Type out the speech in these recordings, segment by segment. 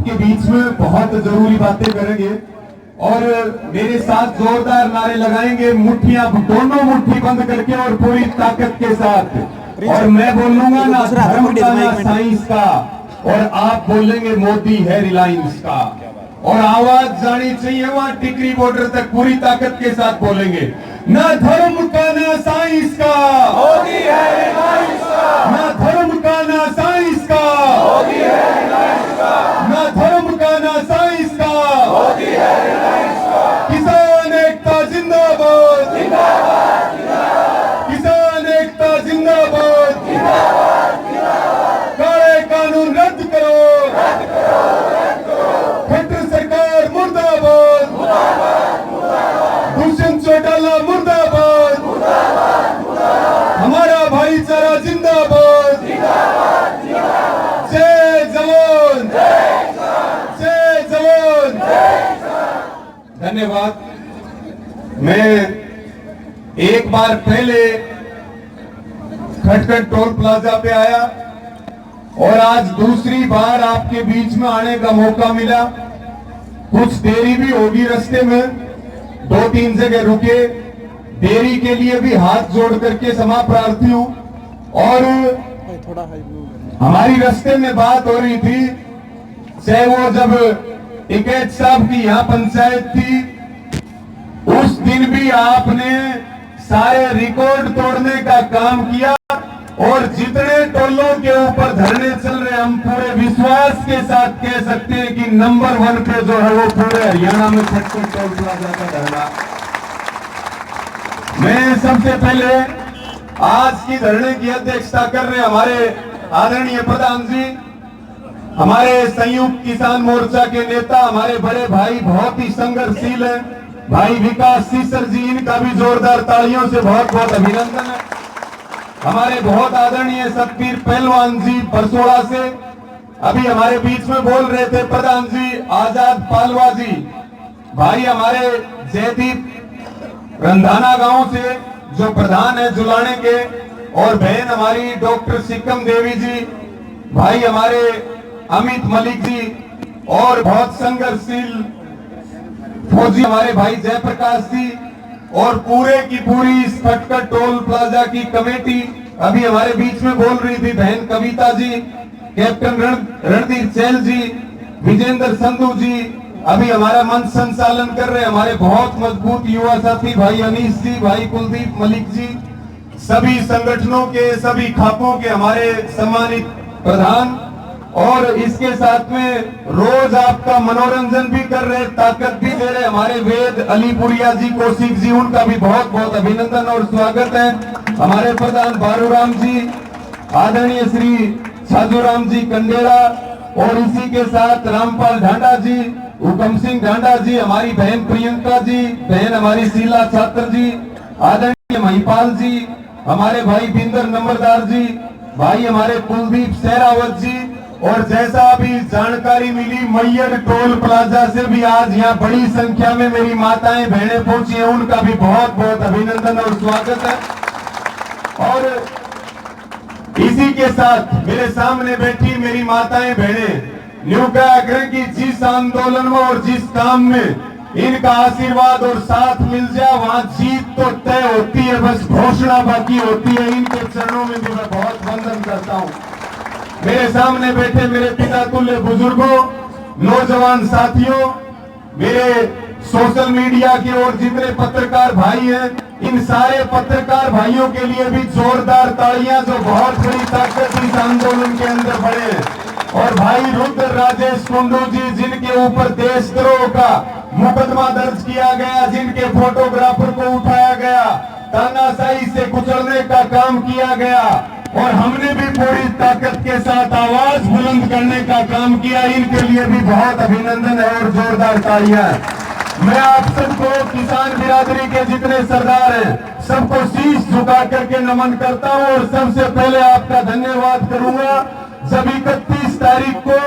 आपके बीच में बहुत जरूरी बातें करेंगे और मेरे साथ जोरदार नारे लगाएंगे, मुट्ठियां दोनों मुट्ठी बंद करके और पूरी ताकत के साथ। और मैं बोलूंगा ना धर्म का ना साइंस का, और आप बोलेंगे मोदी है रिलायंस का। और आवाज जानी चाहिए वहां टिकरी बॉर्डर तक, पूरी ताकत के साथ बोलेंगे, ना धर्म का ना साइंस का, मोदी है रिलायंस का। ना धर्म का ना साइंस का, मोदी है रिलायंस का। ना धर्म का ना साइंस का, मोदी है रिलायंस का। किसान एकता जिंदाबाद, जिंदाबाद जिंदाबाद किसान एकता जिंदाबाद, जिंदाबाद जिंदाबाद। काले कानून रद्द करो, रद्द करो रद्द करो। खट्टर सरकार मुर्दाबाद, मुर्दाबाद मुर्दाबाद दुष्यंत चौटाला मुर्दाबाद, मुर्दाबाद मुर्दाबाद। हमारा भाईचारा जिंदाबाद, जिंदाबाद जिंदाबाद। जय जवान, जय किसान, जय जवान। जय किसान। धन्यवाद। मैं एक बार पहले खटखट टोल प्लाजा पे आया और आज दूसरी बार आपके बीच में आने का मौका मिला। कुछ देरी भी होगी रास्ते में, 2-3 जगह रुके, देरी के लिए भी हाथ जोड़ करके क्षमा प्रार्थी हूं। और हमारी रास्ते में बात हो रही थी, चाहे वो जब टिकैत साहब की यहाँ पंचायत थी, उस दिन भी आपने सारे रिकॉर्ड तोड़ने का काम किया। और जितने टोलों के ऊपर धरने चल रहे, हम पूरे विश्वास के साथ कह सकते हैं कि नंबर 1 पे जो है वो पूरे हरियाणा में खटखट टोल प्लाजा का धरना। मैं सबसे पहले आज की धरने की अध्यक्षता कर रहे हमारे आदरणीय प्रधान जी, हमारे संयुक्त किसान मोर्चा के नेता, हमारे बड़े भाई, बहुत ही संघर्षशील है भाई विकास सीसर जी, इनका भी जोरदार तालियों से बहुत बहुत अभिनंदन है। हमारे बहुत आदरणीय सतबीर पहलवान जी बरसोड़ा से अभी हमारे बीच में बोल रहे थे, प्रधान जी आजाद पालवा जी, भाई हमारे जयदीप रंधाना गांव से जो प्रधान है जुलाने के, और बहन हमारी डॉक्टर सिक्कम देवी जी, भाई हमारे अमित मलिक जी, और बहुत संघर्षशील फौजी हमारे भाई जयप्रकाश जी, और पूरे की पूरी इस खटखट टोल प्लाजा की कमेटी अभी हमारे बीच में बोल रही थी, बहन कविता जी, कैप्टन रणधीर चैल जी, विजेंद्र संधू जी, अभी हमारा मंच संचालन कर रहे हमारे बहुत मजबूत युवा साथी भाई अनीश जी, भाई कुलदीप मलिक जी, सभी संगठनों के, सभी खापों के हमारे सम्मानित प्रधान, और इसके साथ में रोज आपका मनोरंजन भी कर रहे, ताकत भी दे रहे हमारे वेद अलीपुरिया जी, कौशिक जी, उनका भी बहुत बहुत अभिनंदन और स्वागत है। हमारे प्रधान बारूराम जी, आदरणीय श्री छाजूराम जी कंडेरा, और इसी के साथ रामपाल ढांडा जी, हुकम सिंह ढांडा जी, हमारी बहन प्रियंका जी, बहन हमारी शीला छात्र जी, आदरणीय महिपाल जी, हमारे भाई बिंदर नंबरदार जी, भाई हमारे कुलदीप सहरावत जी, और जैसा अभी जानकारी मिली मैयर टोल प्लाजा से भी आज यहाँ बड़ी संख्या में मेरी माताएं बहनें पहुंची हैं, उनका भी बहुत बहुत अभिनंदन और स्वागत है। और इसी के साथ मेरे सामने बैठी मेरी माताएं बहनें, न्यू कायाग्रह की जिस आंदोलन में और जिस काम में इनका आशीर्वाद और साथ मिल जाए, वहां जीत तो तय होती है, बस घोषणा बाकी होती है। इनके चरणों में भी मैं बहुत वंदन करता हूं। मेरे सामने बैठे मेरे पिता तुल्य बुजुर्गों, नौजवान साथियों, मेरे सोशल मीडिया की और जितने पत्रकार भाई हैं, इन सारे पत्रकार भाइयों के लिए भी जोरदार तालियां, जो बहुत बड़ी ताकत इस आंदोलन के अंदर बढ़े हैं। और भाई रुद्र राजेश कुंडू जी, जिनके ऊपर देशद्रोह का मुकदमा दर्ज किया गया, जिनके फोटोग्राफर को उठाया गया, तानाशाही से कुचलने का काम किया गया, और हमने भी पूरी ताकत के साथ आवाज बुलंद करने का काम किया, इनके लिए भी बहुत अभिनंदन है और जोरदार तालियां। मैं आप सबको, किसान बिरादरी के जितने सरदार हैं, सबको शीश झुका करके नमन करता हूं। और सबसे पहले आपका धन्यवाद करूंगा, जब 31 तारीख को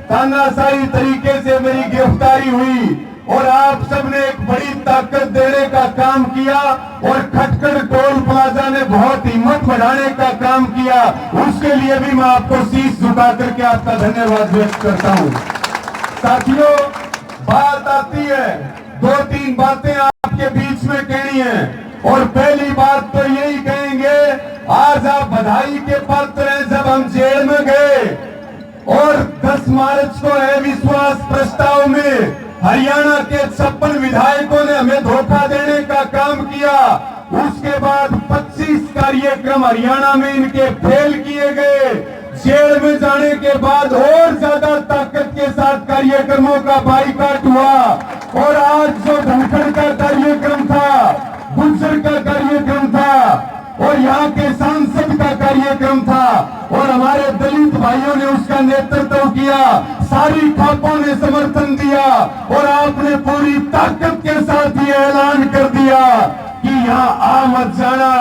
तानाशाही तरीके से मेरी गिरफ्तारी हुई और आप सबने एक बड़ी ताकत देने का काम किया, और खटखट टोल प्लाजा ने बहुत हिम्मत बढ़ाने का काम किया, उसके लिए भी मैं आपको शीश झुका करके आपका धन्यवाद व्यक्त करता हूं। साथियों, बात आती है, दो तीन बातें आपके बीच में कहनी है। और पहली बात तो यही कहेंगे, आज आप बधाई के पात्र हैं। जब हम जेल में गए और 10 मार्च को अविश्वास प्रस्ताव में हरियाणा के 56 विधायकों ने हमें धोखा देने का काम किया, उसके बाद 25 कार्यक्रम हरियाणा में इनके फेल किए गए। जेल में जाने के बाद और ज्यादा ताकत के साथ कार्यक्रमों का बाइकाट हुआ। और आज जो धनखड़ का कार्यक्रम था, गुज्जर का कार्यक्रम था और यहाँ के सांसद का कार्यक्रम था और हमारे दलित भाइयों ने उसका नेतृत्व किया, सारी खापों ने समर्थन दिया और आपने पूरी ताकत के साथ ये ऐलान कर दिया कि यहाँ आ मत जाना,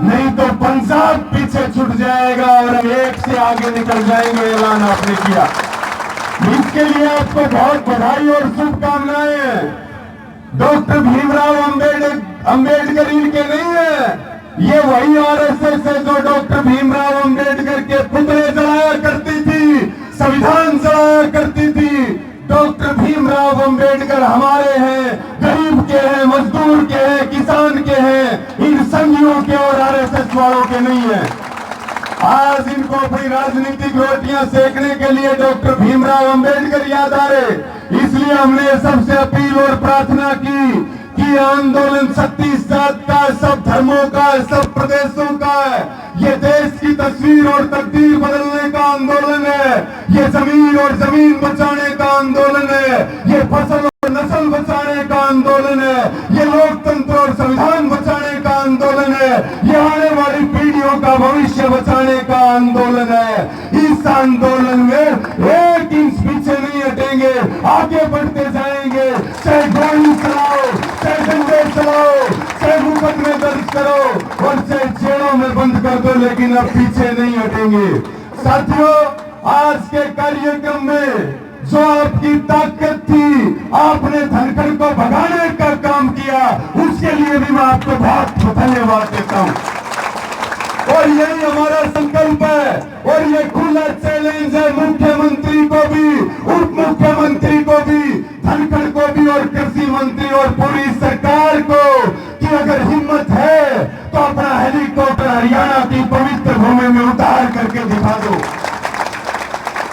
नहीं तो पंजाब पीछे छूट जाएगा और हम एक से आगे निकल जाएंगे। ऐलान आपने किया, इसके लिए आपको बहुत बधाई और शुभकामनाएं हैं। डॉक्टर भीमराव अंबेडकर इनके नहीं है, ये वही आरएसएस है जो डॉक्टर भीमराव अंबेडकर के पुतले जलाया करती थी, संविधान जलाया करती थी। डॉक्टर भीमराव अंबेडकर हमारे हैं, गरीब के हैं, मजदूर के हैं, किसान के हैं, इन संघियों के और आरएसएस वालों के नहीं है। आज इनको अपनी राजनीतिक रोटियां सेकने के लिए डॉक्टर भीमराव अंबेडकर याद आ रहे, इसलिए हमने सबसे अपील और प्रार्थना की कि आंदोलन 36 जात का, सब धर्मों का, सब प्रदेशों का है। ये देश की तस्वीर और तकदीर बदलने का आंदोलन है, ये जमीन और जमीन बचाने का आंदोलन है, ये फसल और नस्ल बचाने का आंदोलन है, ये लोकतंत्र और संविधान बचाने का आंदोलन है, ये आने वाली पीढ़ियों का भविष्य बचाने का आंदोलन है। इस आंदोलन में एक इंच पीछे नहीं हटेंगे, आगे बढ़ते जाएंगे। चाहे गोली चलाओ, चाहे डंडे चलाओ, चाहे मुकदमे दर्ज करो और चाहे जेलों में बंद कर दो, लेकिन अब पीछे नहीं हटेंगे। साथियों, आज के कार्यक्रम में जो आपकी ताकत थी, आपने धनखड़ को भगाने का काम किया, उसके लिए भी मैं आपको बहुत धन्यवाद देता हूं। और यही हमारा संकल्प है और ये खुला चैलेंज है मुख्यमंत्री को भी, उप मुख्यमंत्री को भी, धनखड़ को भी और कृषि मंत्री और पूरी सरकार को कि अगर हिम्मत है तो अपना हेलीकॉप्टर हरियाणा की पवित्र भूमि में उतार करके दिखा दो।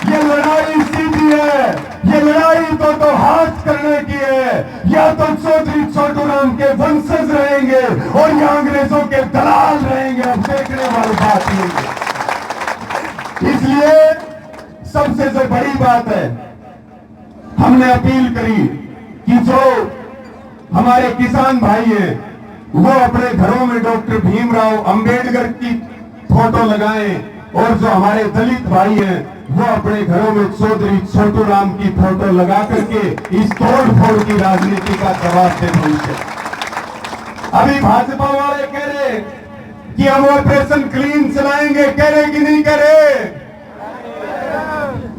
ये लड़ाई सीधी है, ये लड़ाई तो हाथ करने की है, या तो चौधरी छोटूराम के वंशज रहेंगे और या अंग्रेजों के दलाल रहेंगे। अब देखने वाली बात नहीं है। इसलिए सबसे जो बड़ी बात है, हमने अपील करी कि जो हमारे किसान भाई हैं वो अपने घरों में डॉक्टर भीमराव अंबेडकर की फोटो लगाएं और जो हमारे दलित भाई हैं वो अपने घरों में चौधरी छोटूराम की फोटो लगा करके इस तोड़-फोड़ की राजनीति का जवाब दे भविष्य। अभी भाजपा वाले कह रहे कि हम ऑपरेशन क्लीन चलाएंगे, कह रहे कि नहीं कह रहे?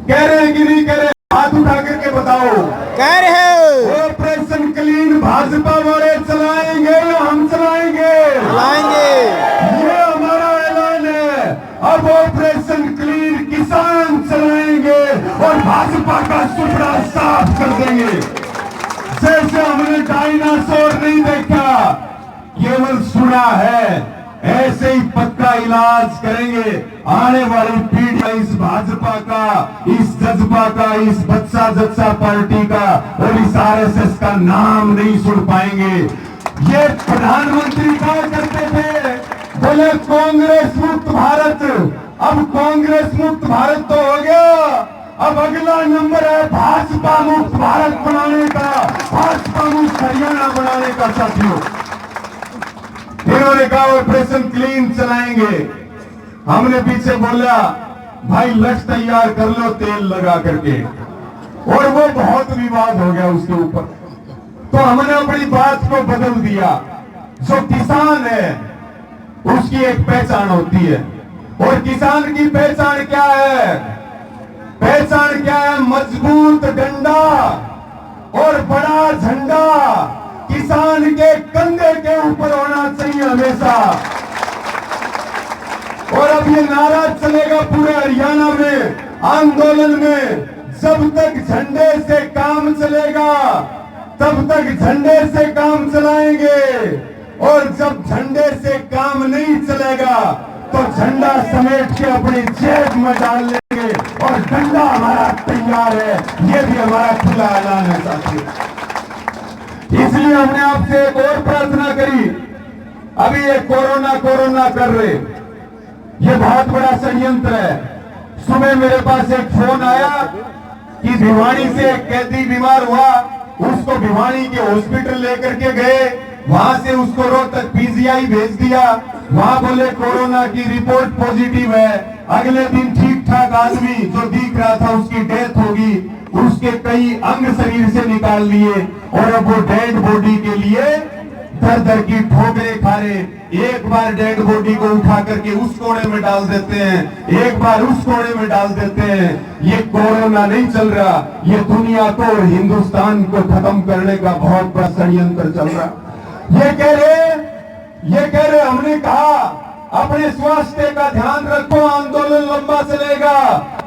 कह रहे कि नहीं कह रहे? हाथ उठा करके बताओ। कह रहे हो ऑपरेशन क्लीन भाजपा वाले चलाएंगे या हम चलाएंगे? चलाएंगे। ये हमारा ऐलान है। अब ऑपरेशन क्लीन किसान चलाएंगे और भाजपा का सुपड़ा साफ कर देंगे। जैसे हमने डायनासोर नहीं देखा, केवल सुना है, ऐसे ही पक्का इलाज करेंगे। आने वाली पीढ़ी इस भाजपा का, इस जज्बा का, इस बच्चा जच्चा पार्टी का और इस आरएसएस का नाम नहीं सुन पाएंगे। ये प्रधानमंत्री कहा करते थे, बोले कांग्रेस मुक्त भारत। अब कांग्रेस मुक्त भारत तो हो गया, अब अगला नंबर है भाजपा मुक्त भारत बनाने का, भाजपा मुक्त हरियाणा बनाने का। साथियों, इन्होंने कहा ऑपरेशन क्लीन चलाएंगे, हमने पीछे बोला भाई लठ तैयार कर लो तेल लगा करके, और वो बहुत विवाद हो गया उसके ऊपर। तो हमने अपनी बात को बदल दिया। जो किसान है उसकी एक पहचान होती है, और किसान की पहचान क्या है? पहचान क्या है? मजबूत डंडा और बड़ा झंडा किसान के कंधे के ऊपर होना चाहिए हमेशा। और अब ये नारा चलेगा पूरे हरियाणा में, आंदोलन में, जब तक झंडे से काम चलेगा तब तक झंडे से काम चलाएंगे, और जब झंडे से काम नहीं चलेगा तो झंडा समेट के अपनी जेब में डाल लेंगे, और डंडा हमारा तैयार है। ये भी हमारा खुला ऐलान है साथियों। इसलिए हमने आपसे एक और प्रार्थना करी। अभी ये कोरोना कोरोना कर रहे, ये बहुत बड़ा षड्यंत्र है। सुबह मेरे पास एक फोन आया कि भिवानी से एक कैदी बीमार हुआ, उसको भिवानी के हॉस्पिटल लेकर के गए, वहां से उसको रोहतक पीजीआई भेज दिया। वहां बोले कोरोना की रिपोर्ट पॉजिटिव है। अगले दिन ठीक ठाक आदमी जो दिख रहा था उसकी डेथ होगी, उसके कई अंग शरीर से निकाल लिए, और अब वो डेड बॉडी के लिए दर दर की ठोकरें खा रहे। एक बार डेड बॉडी को उठा करके उस कोने में डाल देते हैं, एक बार उस कोने में डाल देते हैं। ये कोरोना नहीं चल रहा, ये दुनिया को और हिंदुस्तान को खत्म करने का बहुत बड़ा षड्यंत्र चल रहा। ये कह रहे हमने कहा अपने स्वास्थ्य का ध्यान रखो, आंदोलन लंबा चलेगा,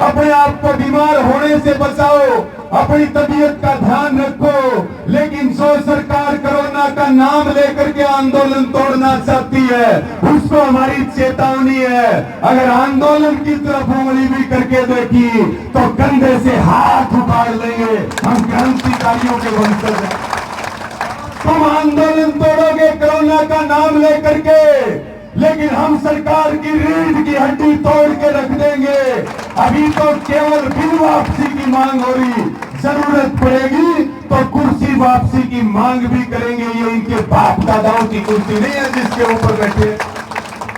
अपने आप को बीमार होने से बचाओ, अपनी तबीयत का ध्यान रखो। लेकिन जो सरकार कोरोना का नाम लेकर के आंदोलन तोड़ना चाहती है, उसको हमारी चेतावनी है। अगर आंदोलन की तरफ उंगली भी करके देखी तो कंधे से हाथ उखाड़ लेंगे। हम क्रांतिकारियों के वंशज हैं। तुम आंदोलन तोड़ोगे कोरोना का नाम लेकर के, लेकिन हम सरकार की रीढ़ की हड्डी तोड़ के रख देंगे। अभी तो केवल बिल वापसी की मांग हो रही, जरूरत पड़ेगी तो कुर्सी वापसी की मांग भी करेंगे। ये इनके बाप दादाओं की कुर्सी नहीं है जिसके ऊपर बैठे।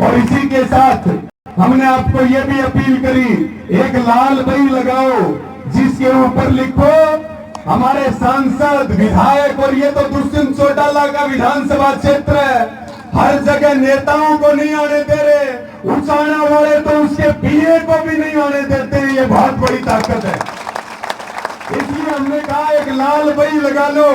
और इसी के साथ हमने आपको ये भी अपील करी, एक लाल बही लगाओ जिसके ऊपर लिखो हमारे सांसद विधायक, और ये तो दुष्यंत चौटाला का विधानसभा क्षेत्र है। हर जगह नेताओं को नहीं आने दे रहे, उचाना वाले तो उसके पीए को भी नहीं आने देते हैं। ये बहुत बड़ी ताकत है। इसलिए हमने कहा एक लाल बही लगा लो,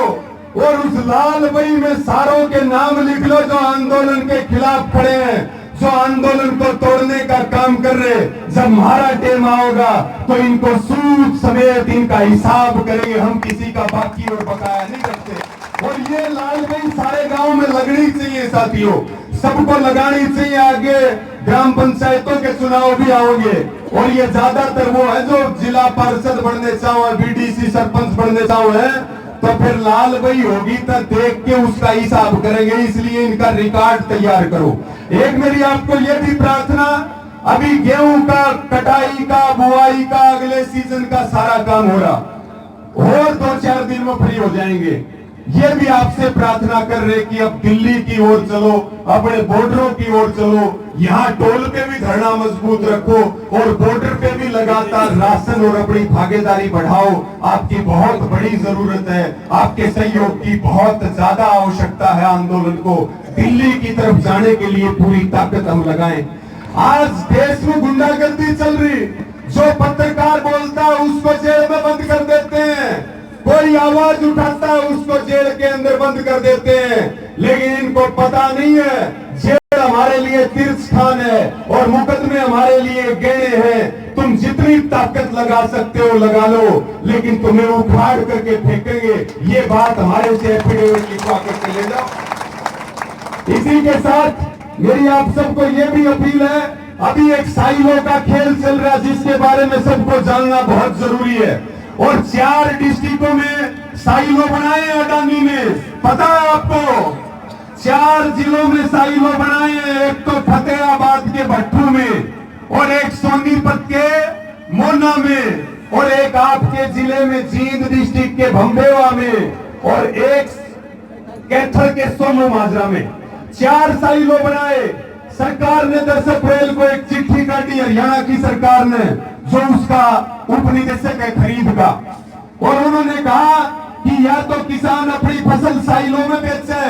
और उस लाल बही में सारों के नाम लिख लो जो आंदोलन के खिलाफ खड़े हैं, जो आंदोलन को तोड़ने का काम कर रहे। जब हमारा टेम आओगा तो इनको सूद समेत इनका हिसाब करेंगे। हम किसी का बाकी और बकाया नहीं रखते। और ये लाल बही सारे गांव में लगनी चाहिए साथियों, सबको लगानी चाहिए। आगे ग्राम पंचायतों के चुनाव भी आओगे, और ये ज्यादातर वो है जो जिला पार्षद बनने चाहो, बीडीसी सरपंच बनने चाहो है, तो फिर लाल बही होगी तो देख के उसका हिसाब करेंगे। इसलिए इनका रिकॉर्ड तैयार करो। एक मेरी आपको ये भी प्रार्थना, अभी गेहूं का कटाई का बुआई का अगले सीजन का सारा काम हो रहा, और 2-4 दिन में फ्री हो जाएंगे। ये भी आपसे प्रार्थना कर रहे कि अब दिल्ली की ओर चलो, अपने बॉर्डरों की ओर चलो, यहाँ टोल पे भी धरना मजबूत रखो, और बॉर्डर पे भी लगातार राशन और अपनी भागीदारी बढ़ाओ। आपकी बहुत बड़ी जरूरत है, आपके सहयोग की बहुत ज्यादा आवश्यकता है। आंदोलन को दिल्ली की तरफ जाने के लिए पूरी ताकत हम लगाएं। आज देश में गुंडागर्दी चल रही, जो पत्रकार बोलता है उसको जेल में बंद कर देते हैं, कोई आवाज उठाता है उसको जेल के अंदर बंद कर देते हैं। लेकिन इनको पता नहीं है जेल हमारे लिए तीर्थ स्थान है, और मुकदमे हमारे लिए गहने हैं। तुम जितनी ताकत लगा सकते हो लगा लो, लेकिन तुम्हें उखाड़ करके फेंकेंगे। ये बात हमारे से एफिडेविट लिखवा करके ले जाओ। इसी के साथ मेरी आप सबको ये भी अपील है, अभी एक साइलो का खेल चल रहा है जिसके बारे में सबको जानना बहुत जरूरी है। और 4 डिस्ट्रिक्टों में साइलो बनाए अडानी ने, पता है आपको? 4 जिलों में साइलो बनाए हैं, एक तो फतेहाबाद के भट्टू में, और एक सोनीपत के मोना में, और एक आपके जिले में जींद डिस्ट्रिक्ट के भंबेवा में, और एक कैथल के सोनू माजरा में। 4 साइलो बनाए। सरकार ने 10 अप्रैल को एक चिट्ठी काटी हरियाणा की सरकार ने, जो उसका उपनिदेशक है खरीद का, और उन्होंने कहा कि या तो किसान अपनी फसल साइलों में बेचे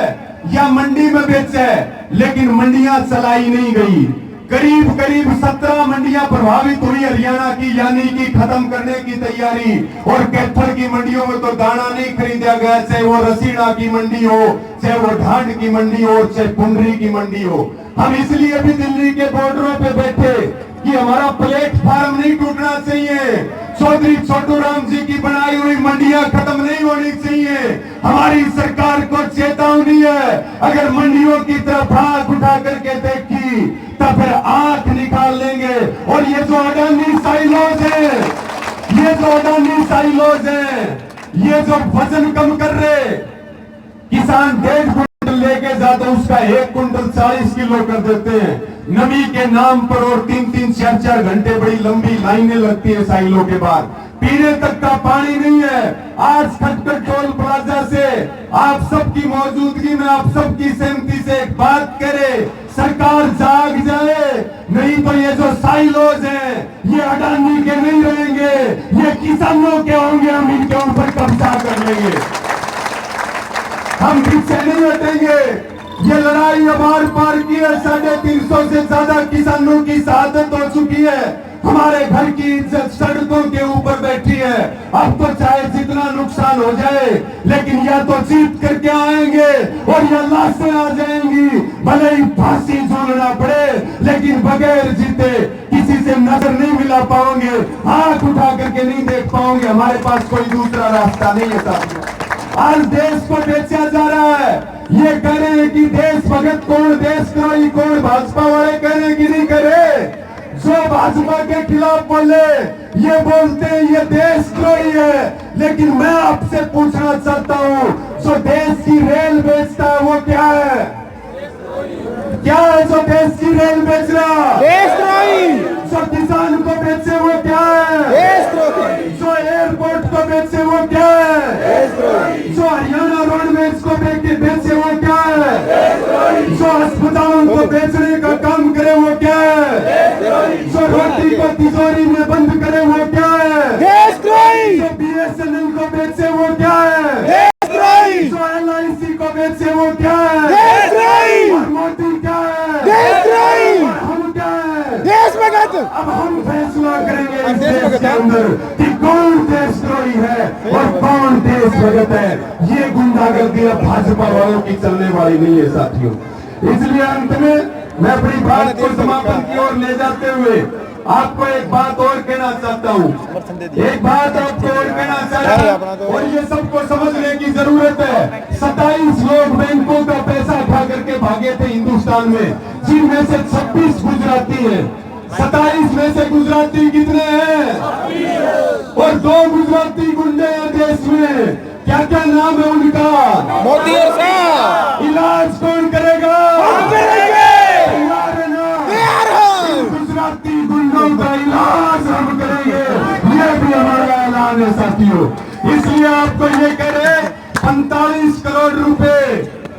या मंडी में बेचे, लेकिन मंडियां चलाई नहीं गई। करीब 17 मंडियां प्रभावित हुई हरियाणा की, यानी कि खत्म करने की तैयारी। और कैथल की मंडियों में तो दाना नहीं खरीदा गया, चाहे वो रसीना की मंडी हो, चाहे वो ढांड की मंडी हो, चाहे पुंडरी की मंडी हो। हम इसलिए भी दिल्ली के बॉर्डरों पे बैठे कि हमारा प्लेटफार्म नहीं टूटना चाहिए। चौधरी छोटू राम जी की बनाई हुई मंडियां खत्म नहीं होनी चाहिए। हमारी सरकार को चेतावनी है, अगर मंडियों की तरफ आंख उठा करके देखी तो फिर आंख निकाल लेंगे। और ये जो अडानी साइलोज है, ये जो अडानी साइलोज है, ये जो वजन कम कर रहे, किसान 1.5 कुंटल लेके जाते उसका 1 कुंटल 40 किलो कर देते हैं नमी के नाम पर, और 3-3, 4-4 घंटे बड़ी लंबी लाइनें लगती है साइलों के बाद, पीने तक का पानी नहीं है। आज खटखट टोल प्लाजा से आप सबकी मौजूदगी में, आप सबकी सहमति से एक बात करें, सरकार जाग जाए, नहीं तो ये जो साइलोज हैं ये अडानी के नहीं रहेंगे, ये किसानों के होंगे, हम इनके ऊपर कब्जा कर लेंगे, हम पीछे नहीं हटेंगे। ये लड़ाई अब आर पार की है, 350 से ज्यादा किसानों की शहादत हो चुकी है, हमारे घर की इज्जत सड़कों के ऊपर बैठी है। अब तो चाहे जितना नुकसान हो जाए, लेकिन या तो जीत करके आएंगे और या लाशें आ जाएंगी, भले ही फांसी झूलना पड़े, लेकिन बगैर जीते किसी से नजर नहीं मिला पाओगे, आंख उठा करके नहीं देख पाओगे, हमारे पास कोई दूसरा रास्ता नहीं है साथियों। आज देश को बेचा जा रहा है, ये कह रहे हैं कि देश भगत कौन, देशद्रोही कौन, भाजपा वाले कह रहे हैं कि नहीं करे, जो भाजपा के खिलाफ बोले ये बोलते हैं ये देशद्रोही है। लेकिन मैं आपसे पूछना चाहता हूं, जो देश की रेल बेचता है वो क्या है, क्या है जो देश की रेल बेच रहा, देशद्रोही। जो किसान को बेचे वो क्या है, देशद्रोही। जो एयरपोर्ट को बेचे वो क्या है, देशद्रोही। जो हरियाणा रोडवेज को बेचे वो क्या है, जो अस्पतालों को बेचने का काम करे वो क्या है, जो रोटी को तिजोरी में बंद करे वो क्या है, देशद्रोही। जो BSNL को बेचे वो क्या है, देशद्रोही। जो LIC को बेचे वो क्या है, देशद्रोही। और मोदी क्या है, देशद्रोही। और हम क्या है, देश भगत। अब हम फैसला करेंगे इस देश देश भगत के है। अंदर कि कौन देशद्रोही है और कौन देश भगत है। ये गुंडागर्दी अब भाजपा वालों की चलने वाली नहीं है साथियों। इसलिए अंत में मैं अपनी बात को समापन की ओर ले जाते हुए आपको एक बात और कहना चाहता हूँ, एक बात आपको और कहना चाहता हूँ, और ये सबको समझने की जरूरत है। 27 लोग बैंकों का पैसा उठा करके भागे थे हिंदुस्तान में, जिनमें से 26 गुजराती हैं। 27 में से गुजराती कितने हैं, और 2 गुजराती गुंडे हैं देश में, क्या क्या नाम है उनका, मोदी और शाह। इलाज कौन करेगा, हम करेंगे। तैयार है ना, तैयार हो। इन गुजराती गुंडों का इलाज हम करेंगे, ये भी हमारा ऐलान है साथियों। इसलिए आपको ये कह रहे 45 करोड़ रुपए,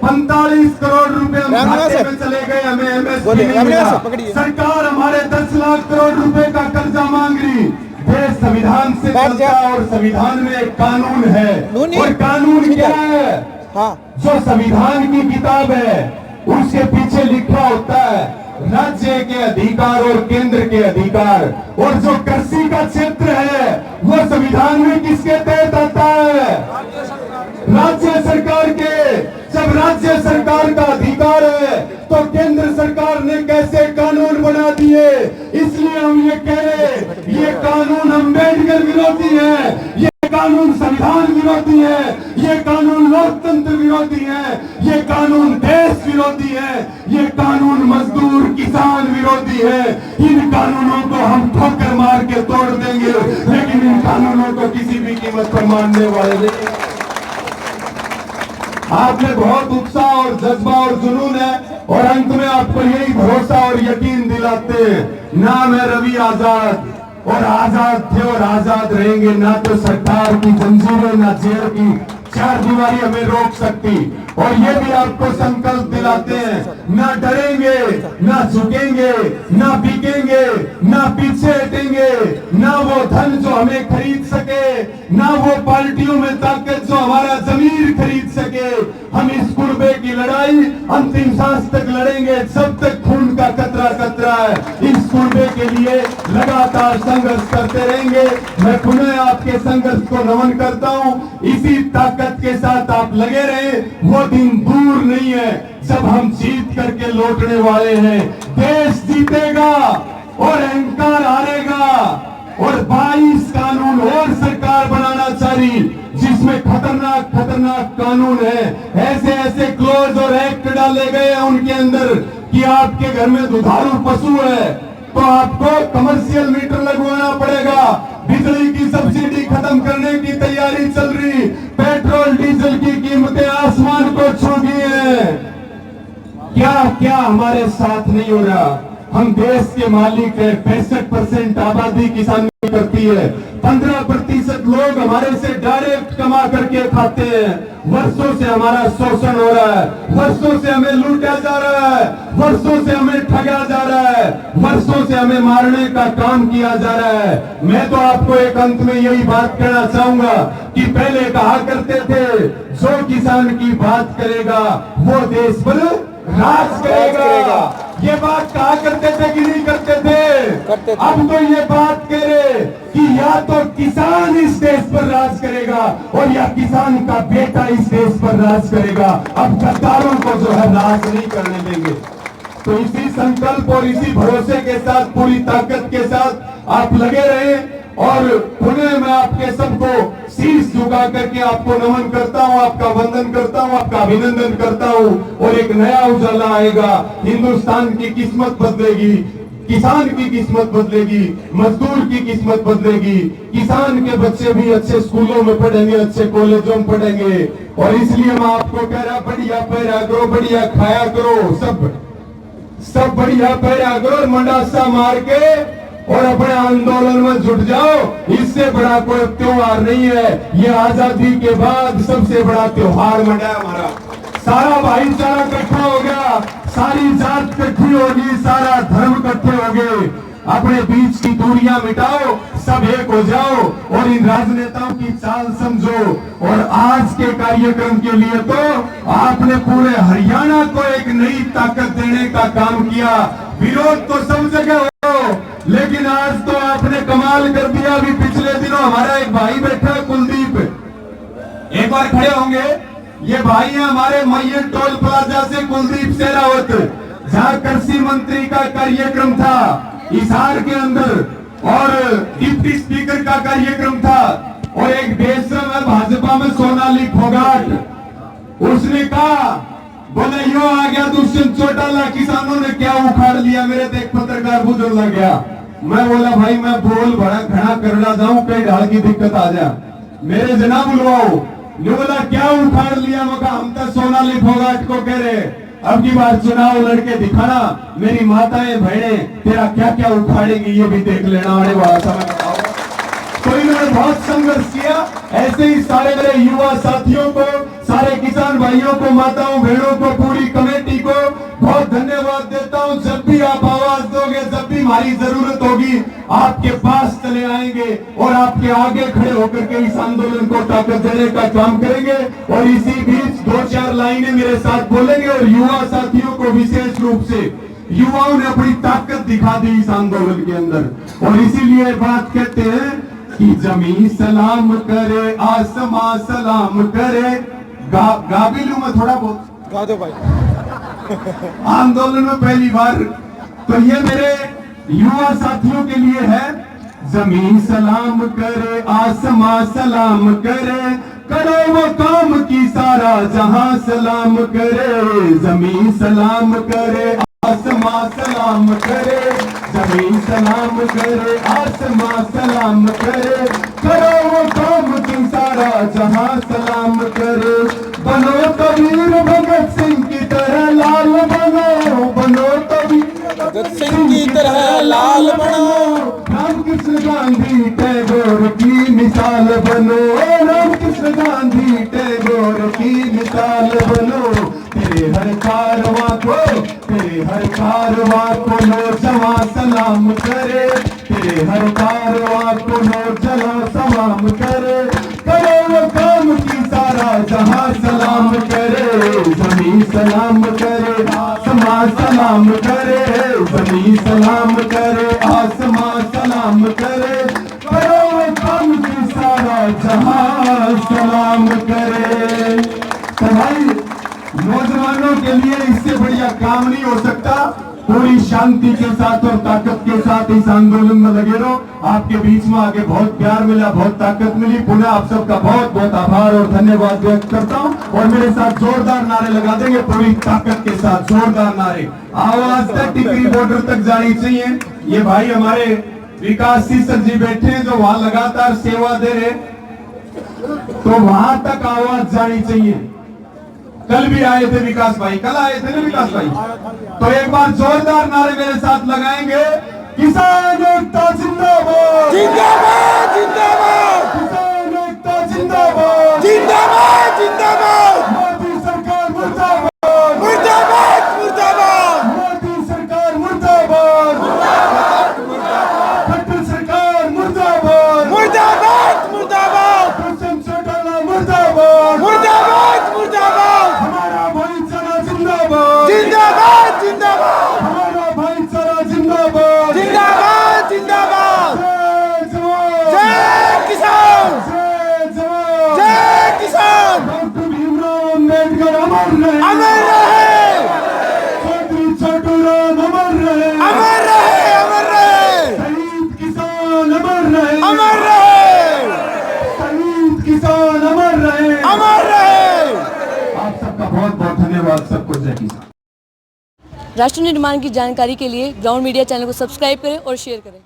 45 करोड़ रुपए हम खाते में चले गए, हमें MSP नहीं मिला। सरकार हमारे 10 लाख करोड़ रुपए का कर्जा मांग रही। देश संविधान से चलता है और संविधान में एक कानून है, और कानून क्या है, हाँ। जो संविधान की किताब है उसके पीछे लिखा होता है राज्य के अधिकार और केंद्र के अधिकार, और जो कृषि का क्षेत्र है वो संविधान में किसके तहत आता है, राज्य सरकार के। जब राज्य सरकार का अधिकार है तो केंद्र सरकार ने कैसे कानून बना दिए। इसलिए हम ये कह रहे ये कानून अम्बेडकर विरोधी है, ये कानून संविधान विरोधी है, ये कानून लोकतंत्र विरोधी है, ये कानून देश विरोधी है, ये कानून मजदूर किसान विरोधी है। इन कानूनों को हम ठोकर मार के तोड़ देंगे, लेकिन इन कानूनों को किसी भी कीमत पर मानने वाले नहीं। आपने बहुत उत्साह और जज्बा और जुनून है, और अंत में आपको यही भरोसा और यकीन दिलाते हैं, नाम है रवि आजाद, और आजाद थे और आजाद रहेंगे। ना तो सरकार की जंजीरें, ना जेल की 4 दीवारी हमें रोक सकती। और ये भी आपको संकल्प दिलाते हैं, ना डरेंगे, ना झुकेंगे, ना बिकेंगे, ना पीछे हटेंगे, ना वो धन जो हमें खरीद सके, ना वो पार्टियों में ताकत जो हमारा जमीर खरीद सके। हम इस कुर्बे की लड़ाई अंतिम सांस तक लड़ेंगे, जब तक खून का कतरा कतरा है। इस कुर्बे के लिए लगातार संघर्ष करते रहेंगे। मैं पुनः आपके संघर्ष को नमन करता हूं। इसी ताकत के साथ आप लगे रहे, वो दिन दूर नहीं है जब हम जीत करके लौटने वाले हैं। देश जीतेगा और अहंकार हारेगा, और 22 कानून अत्याचारी, जिसमें खतरनाक खतरनाक कानून है, ऐसे ऐसे क्लोज और एक्ट डाले गए हैं उनके अंदर कि आपके घर में दुधारू पशु है तो आपको कमर्शियल मीटर लगवाना पड़ेगा। बिजली की सब्सिडी खत्म करने की तैयारी चल रही, पेट्रोल डीजल की कीमतें आसमान को छू गई हैं। क्या क्या हमारे साथ नहीं हो रहा? हम देश के मालिक है, 65% आबादी किसानी करती है, 15% लोग हमारे से डायरेक्ट कमा करके खाते हैं। वर्षों से हमारा शोषण हो रहा है, वर्षों से हमें लूटा जा रहा है, वर्षों से हमें ठगा जा रहा है, वर्षों से हमें मारने का काम किया जा रहा है। मैं तो आपको एक अंत में यही बात कहना चाहूंगा कि पहले कहा करते थे जो किसान की बात करेगा वो देश पर राज करेगा। ये बात कहा करते थे कि नहीं करते थे? अब तो ये बात कह रहे कि या तो किसान इस देश पर राज करेगा और या किसान का बेटा इस देश पर राज करेगा। अब गद्दारों को जो है राज नहीं करने देंगे। तो इसी संकल्प और इसी भरोसे के साथ, पूरी ताकत के साथ आप लगे रहे। और पुनः मैं आपके सबको शीश झुका करके आपको नमन करता हूं, आपका वंदन करता हूं, आपका अभिनंदन करता हूं। और एक नया उजाला आएगा, हिंदुस्तान की किस्मत बदलेगी, किसान की किस्मत बदलेगी, मजदूर की किस्मत बदलेगी। किसान के बच्चे भी अच्छे स्कूलों में पढ़ेंगे, अच्छे कॉलेजों में पढ़ेंगे। और इसलिए मैं आपको कह रहा, बढ़िया पैरा करो, बढ़िया खाया करो, सब बढ़िया पैरा करो, मंडासा मार के और अपने आंदोलन में जुट जाओ। इससे बड़ा कोई त्योहार नहीं है। ये आजादी के बाद सबसे बड़ा त्योहार मनाया हमारा। सारा भाईचारा इकट्ठा हो गया, सारी जात इकट्ठी होगी, सारा धर्म इकट्ठे हो गए। अपने बीच की दूरियां मिटाओ, सब एक हो जाओ और इन राजनेताओं की चाल समझो। और आज के कार्यक्रम के लिए तो आपने पूरे हरियाणा को एक नई ताकत देने का काम किया। विरोध तो सब जगह हो, लेकिन आज तो आपने कमाल कर दिया। अभी पिछले दिनों हमारा एक भाई बैठा है, कुलदीप, एक बार खड़े होंगे। ये भाई है हमारे मैयर टोल प्लाजा से, कुलदीप सेरावत, जहां कृषि मंत्री का कार्यक्रम था हिसार के अंदर और डिप्टी स्पीकर का कार्यक्रम था। और एक बेशरम है भाजपा में, सोनाली फोगाट, उसने कहा, बोले यो आ गया दुष्यंत चौटाला, किसानों ने क्या उखाड़ लिया। मेरे देख पत्रकार बुजुर्ग लग गया। मैं बोला भाई मैं बोल बड़ा घना करना जाऊं, कई ढाल की दिक्कत आ जा, मेरे जना बुलवाओ। ये बोला क्या उखाड़ लिया? मगर हम तो सोनाली फोगाट को कह रहे अब की बार चुनाव लड़के दिखाना, मेरी माताएं बहने तेरा क्या क्या उखाड़ेंगी ये भी देख लेना आने वाला समय बताओ। तो इन्होंने बहुत संघर्ष किया। ऐसे ही सारे मेरे युवा साथियों को, सारे किसान भाइयों को, माताओं बहनों को, पूरी कमेटी को बहुत धन्यवाद देता हूं। जब भी आप आवाज दोगे, जब भी हमारी जरूरत होगी, आपके पास चले आएंगे और आपके आगे खड़े होकर के इस आंदोलन को ताकत देने का काम करेंगे। और इसी बीच 2-4 लाइनें मेरे साथ बोलेंगे। और युवा साथियों को विशेष रूप से, युवाओं ने अपनी ताकत दिखा दी इस आंदोलन के अंदर। और इसीलिए बात कहते हैं कि जमीन सलाम करे, आसमां सलाम करे। गा भी लूं मैं थोड़ा बहुत? गा दो भाई। आंदोलन में पहली बार। तो ये मेरे युवा साथियों के लिए है। जमीन सलाम करे, आसमां सलाम करे, करो वो काम की सारा जहां सलाम करे। जमीन सलाम करे, आसमां सलाम करे, जमीन सलाम करे, आसमां सलाम करे, करो वो काम की सारा जहां सलाम करे। बनो तो वीर भगत सिंह की तरह लाल बनो, बनो तो वीर भगत सिंह की तरह लाल बनो। रामकृष्ण गांधी टैगोर की मिसाल बनो, रामकृष्ण गांधी टैगोर की मिसाल बनो। तेरे हर कारवां को, तेरे हर कारवां को नौजवान सलाम करे, तेरे हर कारवां को नौजवान सलाम करे। करो वो काम की सारा जहां सलाम करे। जमीन सलाम करे, आसमां सलाम करे, जमीन सलाम करे, आसमां सलाम करे। करो वो काम की सारा जहां सलाम करे। तो भाई नौजवानों के लिए इससे बढ़िया काम नहीं हो सकता। पूरी शांति के साथ और ताकत के साथ इस आंदोलन में लगे रहो। आपके बीच में आके बहुत प्यार मिला, बहुत ताकत मिली। पुनः आप सबका बहुत बहुत आभार और धन्यवाद व्यक्त करता हूँ। और मेरे साथ जोरदार नारे लगा देंगे, पूरी ताकत के साथ जोरदार नारे। आवाज तक टिकरी बॉर्डर तक जानी चाहिए। ये भाई हमारे विकास सर जी बैठे हैं जो वहां लगातार सेवा दे रहे, तो वहां तक आवाज जानी चाहिए। कल भी आए थे विकास भाई, कल आए थे ना विकास भाई, तो एक बार जोरदार नारे मेरे साथ लगाएंगे। किसान एकता जिंदाबाद, जिंदाबाद जिंदाबाद किसान एकता जिंदाबाद, जिंदाबाद जिंदाबाद मोदी सरकार मुर्दाबाद, मुर्दाबाद मुर्दाबाद मोदी सरकार मुर्दाबाद, खट्टर सरकार मुर्दाबाद, मुर्दाबाद मुर्दाबाद कसम चौटाला मुर्दाबाद, मुर्दाबाद मुर्दाबाद हमारा भाईचारा जिंदाबाद, जिंदाबाद जिंदाबाद हमारा भाईचारा जिंदाबाद, जिंदाबाद जिंदाबाद जय जवान, जय किसान, जय जवान, जय किसान, डॉक्टर भीमराव अम्बेडकर अमर रहे, अमर रहे, चौधरी छोटूराम अमर रहे, अमर रहे, अमर रहे, शहीद किसान अमर रहे, अमर रहे, शहीद किसान अमर रहे, अमर रहे। आप सबका बहुत बहुत धन्यवाद। सबको जय किसान। राष्ट्र निर्माण की जानकारी के लिए ग्राउंड मीडिया चैनल को सब्सक्राइब करें और शेयर करें।